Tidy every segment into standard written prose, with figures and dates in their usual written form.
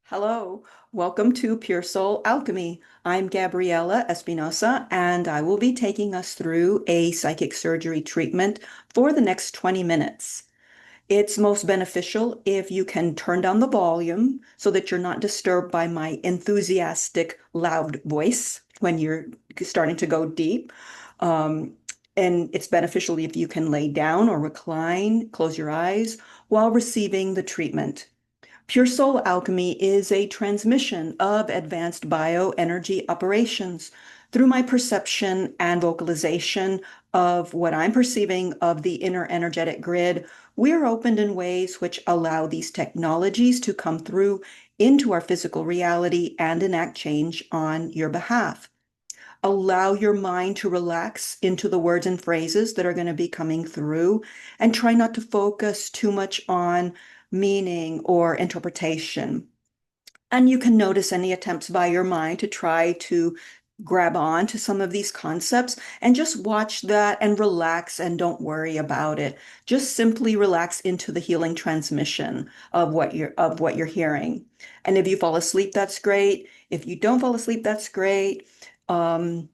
Hello, welcome to Pure Soul Alchemy. I'm Gabriela Espinosa, and I will be taking us through a psychic surgery treatment for the next 20 minutes. It's most beneficial if you can turn down the volume so that you're not disturbed by my enthusiastic, loud voice when you're starting to go deep. Um, and it's beneficial if you can lay down or recline, close your eyes while receiving the treatment. Pure Soul Alchemy is a transmission of advanced bioenergy operations through my perception and vocalization of what I'm perceiving of the inner energetic grid. We're opened in ways which allow these technologies to come through into our physical reality and enact change on your behalf. Allow your mind to relax into the words and phrases that are going to be coming through, and try not to focus too much on meaning or interpretation. And you can notice any attempts by your mind to try to grab on to some of these concepts and just watch that and relax and don't worry about it. Just simply relax into the healing transmission of what you're hearing. And if you fall asleep, that's great. If you don't fall asleep, that's great. Um,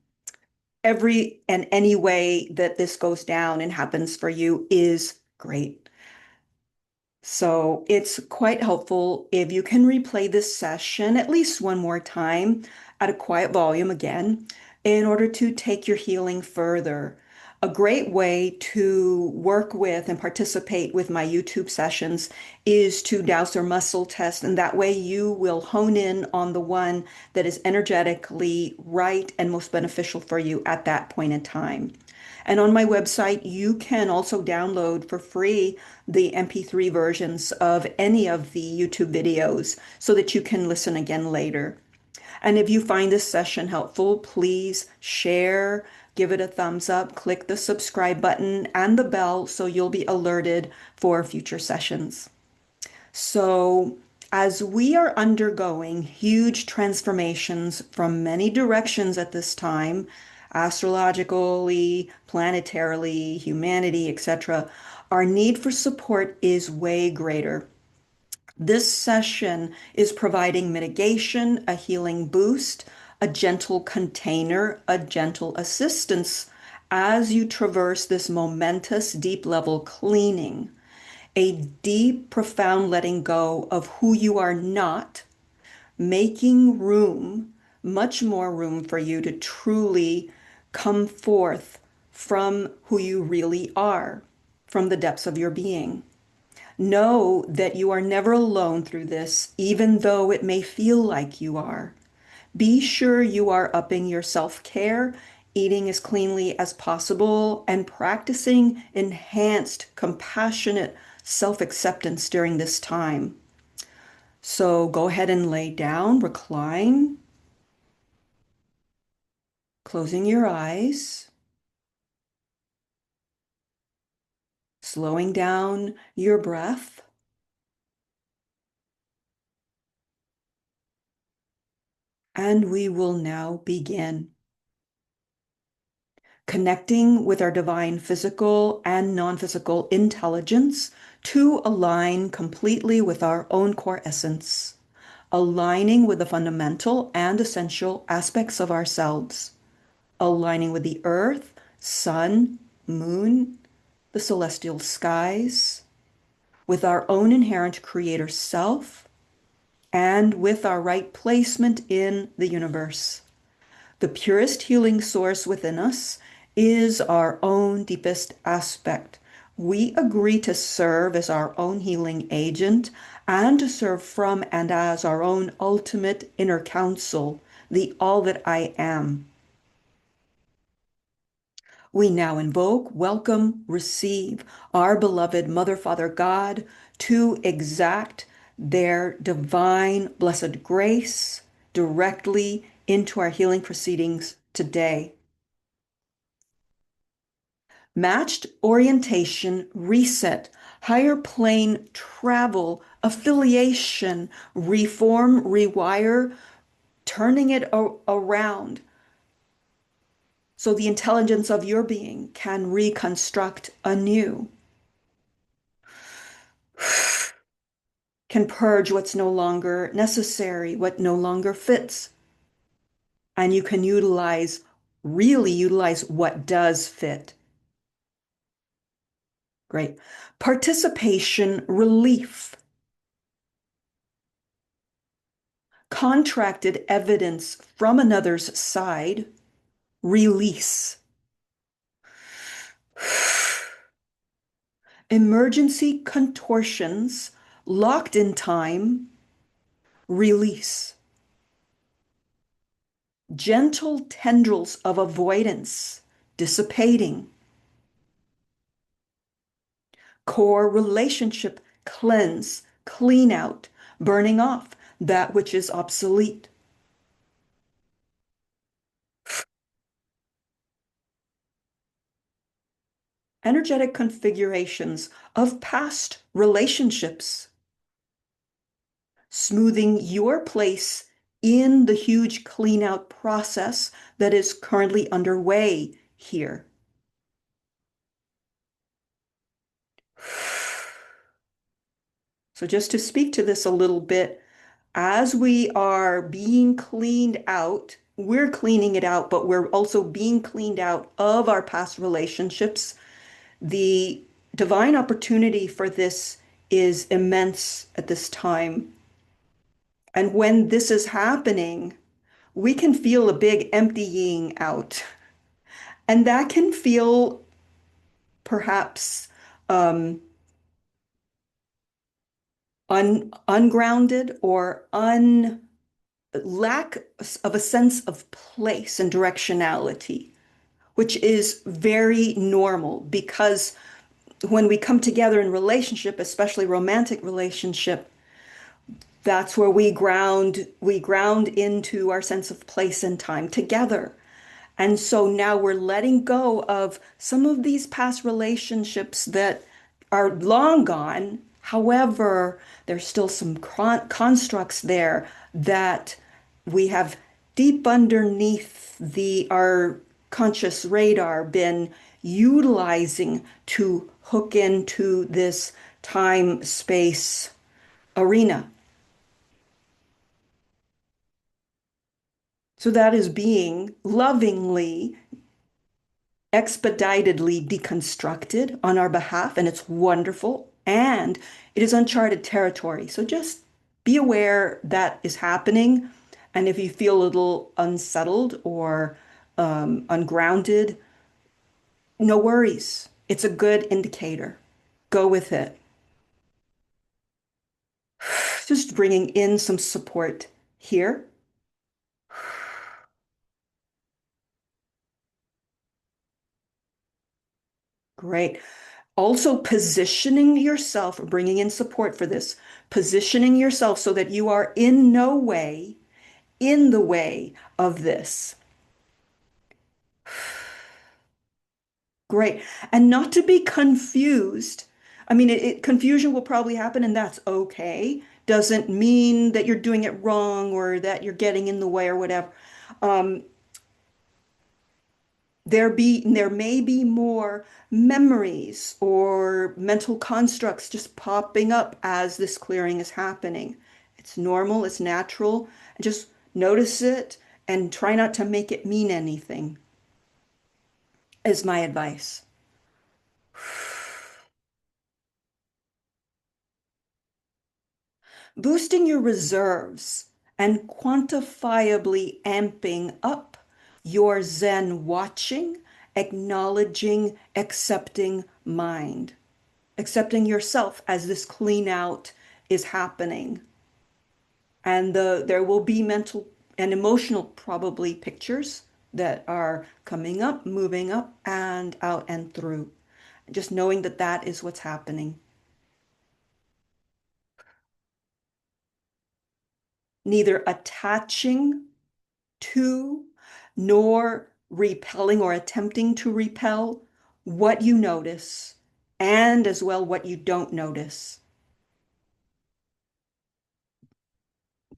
every and any way that this goes down and happens for you is great. So it's quite helpful if you can replay this session at least one more time at a quiet volume again in order to take your healing further. A great way to work with and participate with my YouTube sessions is to dowse or muscle test, and that way you will hone in on the one that is energetically right and most beneficial for you at that point in time. And on my website, you can also download for free the MP3 versions of any of the YouTube videos so that you can listen again later. And if you find this session helpful, please share, give it a thumbs up, click the subscribe button and the bell so you'll be alerted for future sessions. So, as we are undergoing huge transformations from many directions at this time, astrologically, planetarily, humanity, etc., our need for support is way greater. This session is providing mitigation, a healing boost, a gentle container, a gentle assistance as you traverse this momentous deep level cleaning, a deep, profound letting go of who you are not, making room, much more room for you to truly come forth from who you really are, from the depths of your being. Know that you are never alone through this, even though it may feel like you are. Be sure you are upping your self-care, eating as cleanly as possible, and practicing enhanced, compassionate self-acceptance during this time. So go ahead and lay down, recline, closing your eyes, slowing down your breath, and we will now begin. Connecting with our divine physical and non-physical intelligence to align completely with our own core essence, aligning with the fundamental and essential aspects of ourselves, aligning with the earth, sun, moon, the celestial skies, with our own inherent creator self, and with our right placement in the universe. The purest healing source within us is our own deepest aspect. We agree to serve as our own healing agent and to serve from and as our own ultimate inner counsel, the all that I am. We now invoke, welcome, receive our beloved Mother, Father, God to exact their divine blessed grace directly into our healing proceedings today. Matched orientation, reset, higher plane travel, affiliation, reform, rewire, turning it around so the intelligence of your being can reconstruct anew. can purge what's no longer necessary, what no longer fits. And you can really utilize what does fit. Great. Participation relief. Contracted evidence from another's side, release. Emergency contortions, locked in time, release. Gentle tendrils of avoidance, dissipating. Core relationship cleanse, clean out, burning off that which is obsolete. Energetic configurations of past relationships, smoothing your place in the huge clean out process that is currently underway here. So just to speak to this a little bit, as we are being cleaned out, we're cleaning it out, but we're also being cleaned out of our past relationships. The divine opportunity for this is immense at this time. And when this is happening, we can feel a big emptying out. And that can feel perhaps ungrounded or lack of a sense of place and directionality, which is very normal because when we come together in relationship, especially romantic relationship, that's where we ground into our sense of place and time together. And so now we're letting go of some of these past relationships that are long gone. However, there's still some constructs there that we have deep underneath our conscious radar been utilizing to hook into this time space arena. So that is being lovingly, expeditedly deconstructed on our behalf, and it's wonderful. And it is uncharted territory. So just be aware that is happening. And if you feel a little unsettled or ungrounded, no worries. It's a good indicator. Go with it. Just bringing in some support here. Great. Also, positioning yourself, bringing in support for this, positioning yourself so that you are in no way in the way of this. Great. And not to be confused. I mean, confusion will probably happen, and that's okay. Doesn't mean that you're doing it wrong or that you're getting in the way or whatever. Um, there may be more memories or mental constructs just popping up as this clearing is happening. It's normal, it's natural. Just notice it and try not to make it mean anything, is my advice. Boosting your reserves and quantifiably amping up your Zen watching, acknowledging, accepting mind, accepting yourself as this clean out is happening. And there will be mental and emotional probably pictures that are coming up, moving up and out and through. Just knowing that that is what's happening. Neither attaching to nor repelling or attempting to repel what you notice and as well what you don't notice.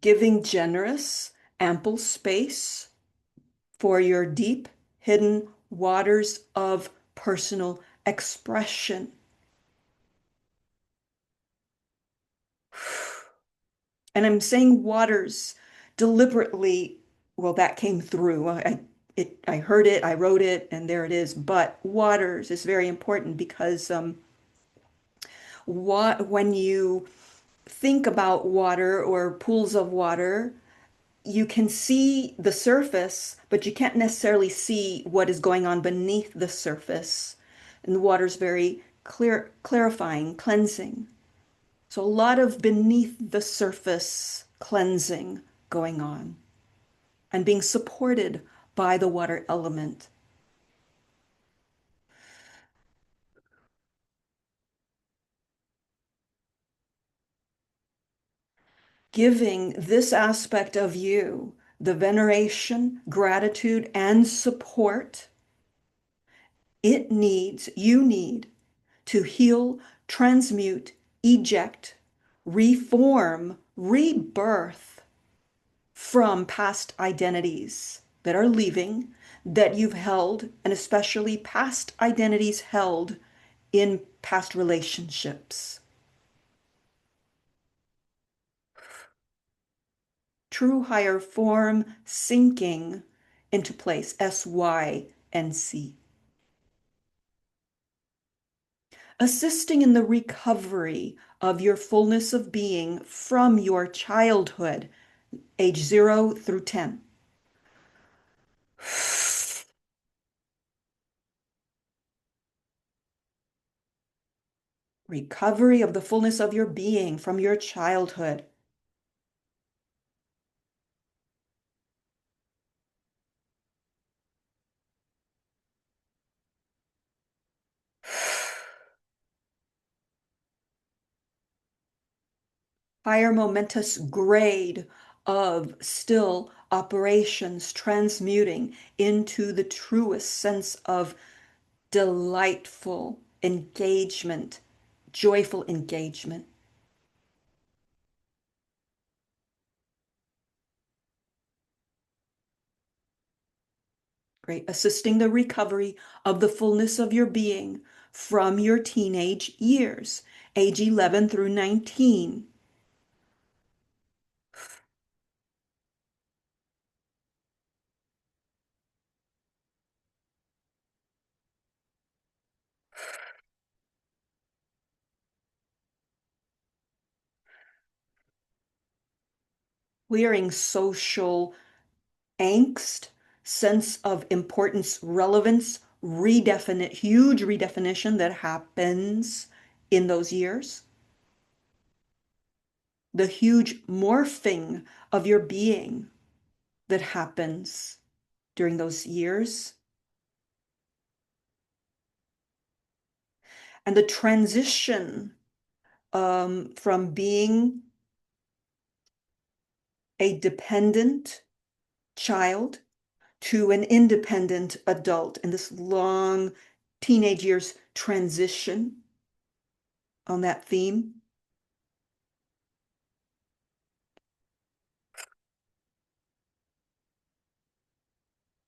Giving generous, ample space for your deep, hidden waters of personal expression. And I'm saying waters deliberately. Well, that came through. I heard it, I wrote it, and there it is. But waters is very important because when you think about water or pools of water, you can see the surface, but you can't necessarily see what is going on beneath the surface. And the water's very clear, clarifying, cleansing. So a lot of beneath the surface cleansing going on and being supported by the water element. Giving this aspect of you the veneration, gratitude, and support you need to heal, transmute, eject, reform, rebirth from past identities that are leaving, that you've held, and especially past identities held in past relationships. True higher form sinking into place, SYNC. Assisting in the recovery of your fullness of being from your childhood, age 0 through 10. Recovery of the fullness of your being from your childhood. Higher momentous grade of still operations transmuting into the truest sense of delightful engagement, joyful engagement. Great. Assisting the recovery of the fullness of your being from your teenage years, age 11 through 19. Clearing social angst, sense of importance, relevance, huge redefinition that happens in those years. The huge morphing of your being that happens during those years. And the transition from being a dependent child to an independent adult in this long teenage years transition on that theme.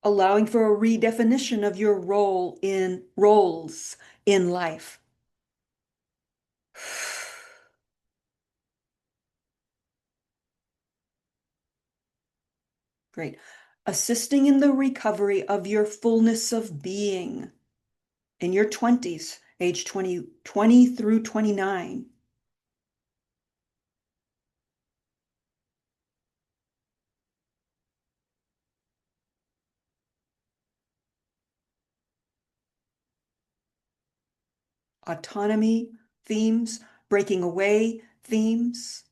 Allowing for a redefinition of your roles in life. Great. Assisting in the recovery of your fullness of being in your 20s, age 20 through 29. Autonomy themes, breaking away themes.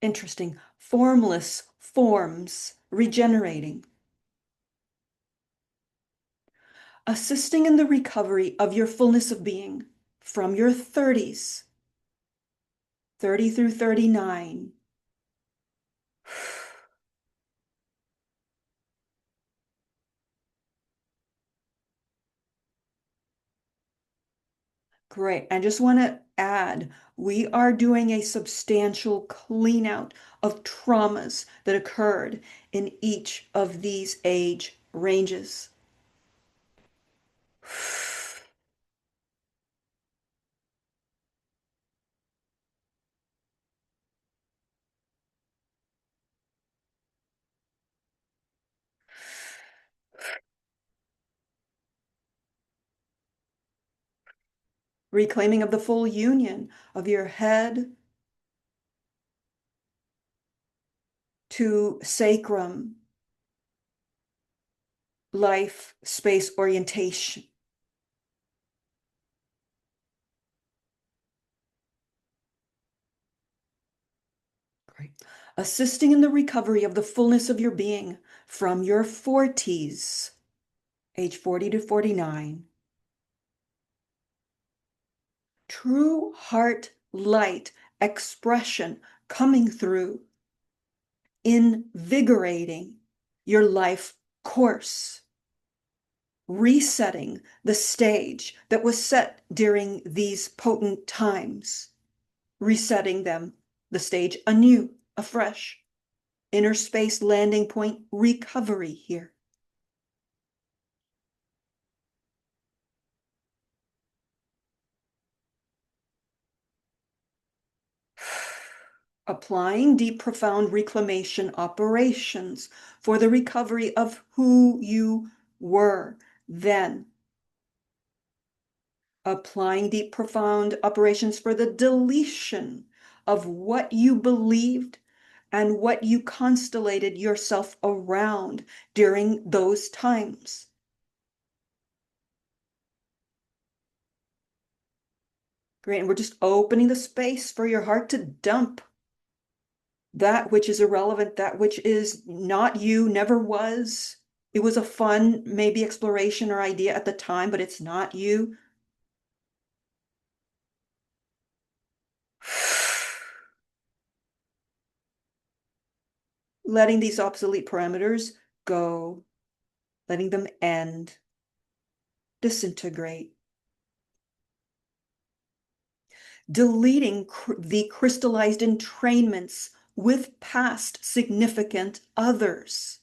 Interesting. Formless forms regenerating. Assisting in the recovery of your fullness of being from your 30s, 30 through 39. Great. I just want to add, we are doing a substantial clean out of traumas that occurred in each of these age ranges. Reclaiming of the full union of your head to sacrum, life, space orientation. Great. Assisting in the recovery of the fullness of your being from your 40s, age 40 to 49. True heart light expression coming through, invigorating your life course, resetting the stage that was set during these potent times, resetting the stage anew, afresh. Inner space landing point recovery here. Applying deep, profound reclamation operations for the recovery of who you were then. Applying deep, profound operations for the deletion of what you believed and what you constellated yourself around during those times. Great, and we're just opening the space for your heart to dump that which is irrelevant, that which is not you, never was. It was a fun, maybe exploration or idea at the time, but it's not you. Letting these obsolete parameters go, letting them end, disintegrate. Deleting the crystallized entrainments with past significant others.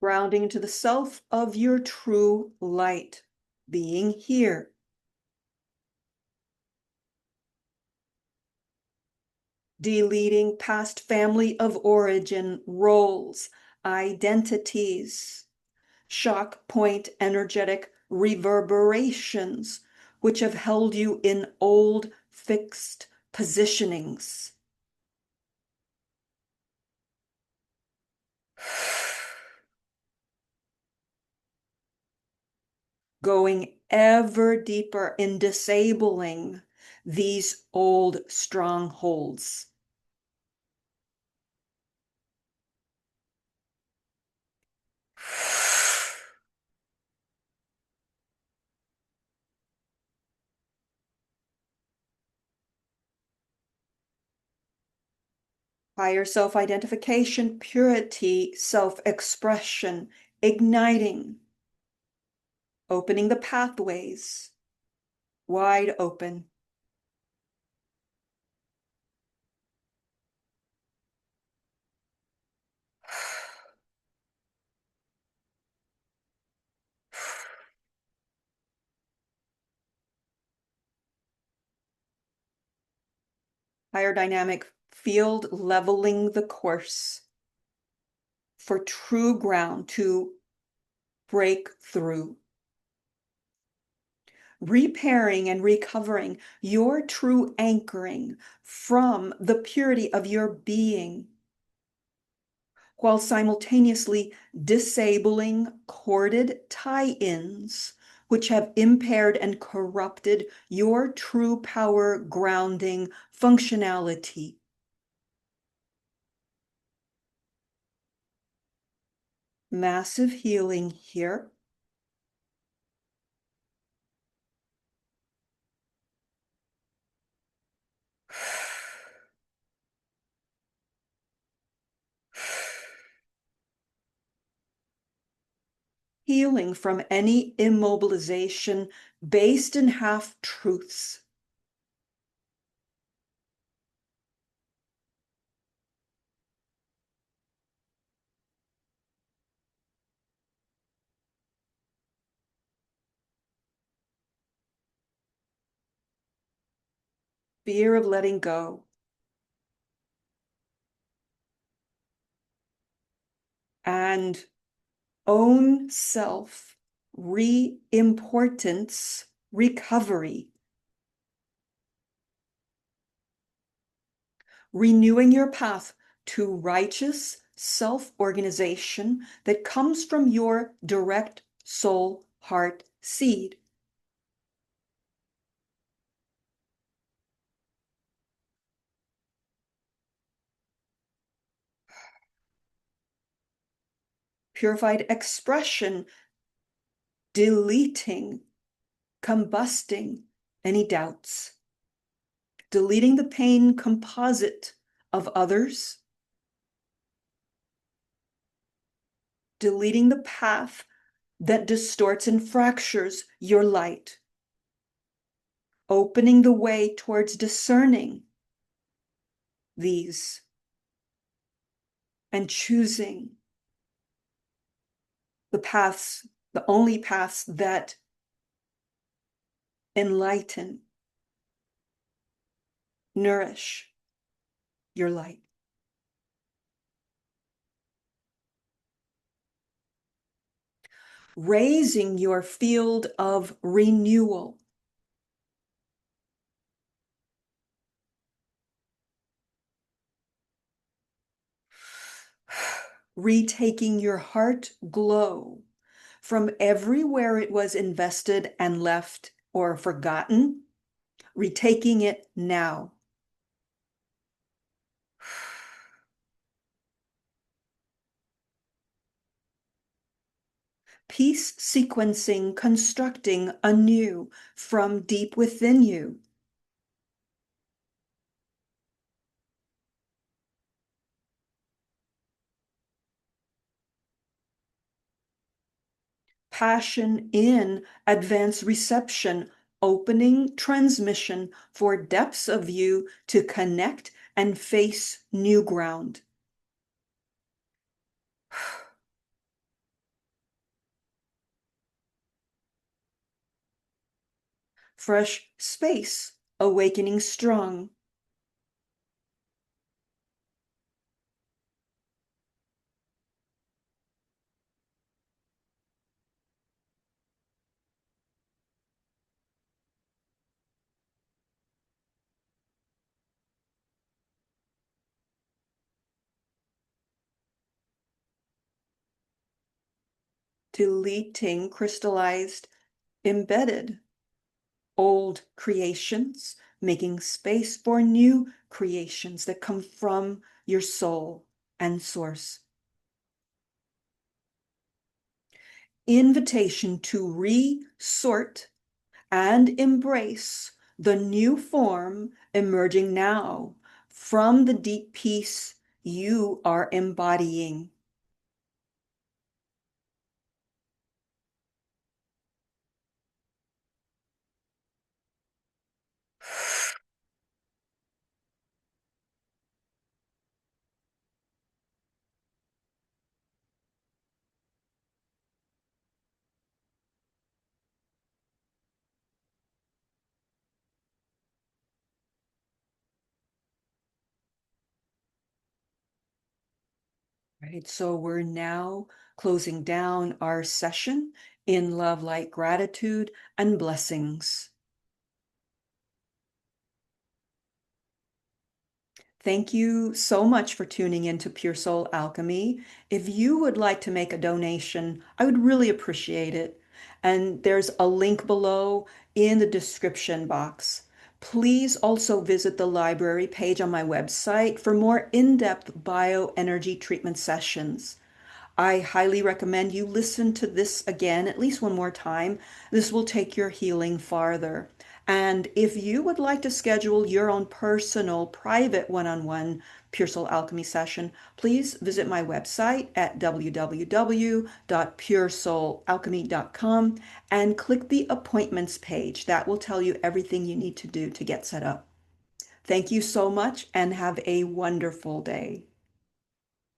Grounding into the self of your true light, being here. Deleting past family of origin roles, identities, shock point energetic reverberations, which have held you in old fixed positionings. Going ever deeper in disabling these old strongholds. Higher self-identification, purity, self-expression, igniting, opening the pathways wide open. Higher dynamic field leveling the course for true ground to break through. Repairing and recovering your true anchoring from the purity of your being, while simultaneously disabling corded tie-ins which have impaired and corrupted your true power grounding functionality. Massive healing here. healing from any immobilization based in half truths. Fear of letting go. And own self, re-importance, recovery. Renewing your path to righteous self-organization that comes from your direct soul heart seed. Purified expression, deleting, combusting any doubts, deleting the pain composite of others, deleting the path that distorts and fractures your light, opening the way towards discerning these and choosing the paths, the only paths that enlighten, nourish your light. Raising your field of renewal. Retaking your heart glow from everywhere it was invested and left or forgotten, retaking it now. Piece sequencing, constructing anew from deep within you. Passion in advanced reception, opening transmission for depths of you to connect and face new ground. Fresh space, awakening strong. Deleting crystallized, embedded old creations, making space for new creations that come from your soul and source. Invitation to resort and embrace the new form emerging now from the deep peace you are embodying. Right, so we're now closing down our session in love, light, gratitude, and blessings. Thank you so much for tuning in to Pure Soul Alchemy. If you would like to make a donation, I would really appreciate it. And there's a link below in the description box. Please also visit the library page on my website for more in-depth bioenergy treatment sessions. I highly recommend you listen to this again at least one more time. This will take your healing farther. And if you would like to schedule your own personal, private one-on-one Pure Soul Alchemy session, please visit my website at www.puresoulalchemy.com and click the appointments page. That will tell you everything you need to do to get set up. Thank you so much and have a wonderful day.